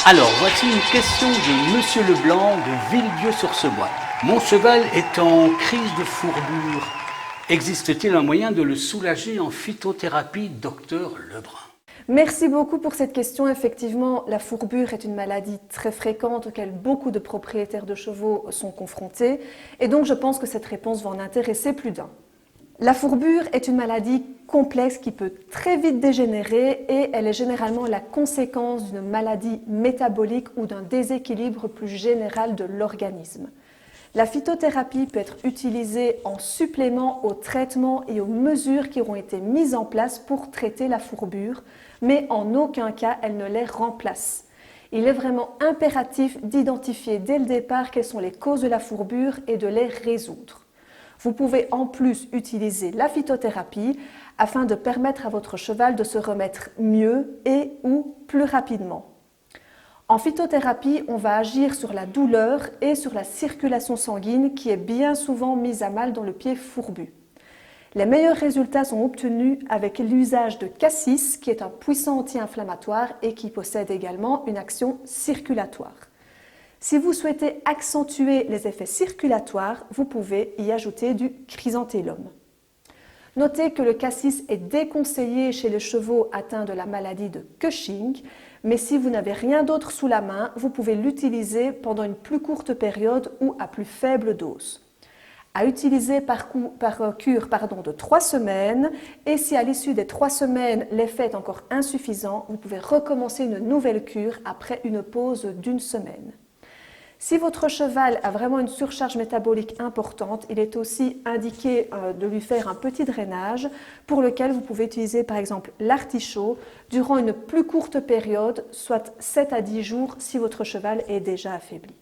Alors, voici une question de Monsieur Leblanc de Villevieux-sur-Sebois. Mon cheval est en crise de fourbure. Existe-t-il un moyen de le soulager en phytothérapie, docteur Lebrun? Merci beaucoup pour cette question. Effectivement, la fourbure est une maladie très fréquente auquel beaucoup de propriétaires de chevaux sont confrontés. Et donc, je pense que cette réponse va en intéresser plus d'un. La fourbure est une maladie complexe qui peut très vite dégénérer et elle est généralement la conséquence d'une maladie métabolique ou d'un déséquilibre plus général de l'organisme. La phytothérapie peut être utilisée en supplément aux traitements et aux mesures qui auront été mises en place pour traiter la fourbure, mais en aucun cas elle ne les remplace. Il est vraiment impératif d'identifier dès le départ quelles sont les causes de la fourbure et de les résoudre. Vous pouvez en plus utiliser la phytothérapie afin de permettre à votre cheval de se remettre mieux et ou plus rapidement. En phytothérapie, on va agir sur la douleur et sur la circulation sanguine qui est bien souvent mise à mal dans le pied fourbu. Les meilleurs résultats sont obtenus avec l'usage de cassis, qui est un puissant anti-inflammatoire et qui possède également une action circulatoire. Si vous souhaitez accentuer les effets circulatoires, vous pouvez y ajouter du chrysanthellum. Notez que le cassis est déconseillé chez les chevaux atteints de la maladie de Cushing, mais si vous n'avez rien d'autre sous la main, vous pouvez l'utiliser pendant une plus courte période ou à plus faible dose. À utiliser par cure de 3 semaines, et si à l'issue des 3 semaines l'effet est encore insuffisant, vous pouvez recommencer une nouvelle cure après une pause d'1 semaine. Si votre cheval a vraiment une surcharge métabolique importante, il est aussi indiqué de lui faire un petit drainage pour lequel vous pouvez utiliser par exemple l'artichaut durant une plus courte période, soit 7 à 10 jours si votre cheval est déjà affaibli.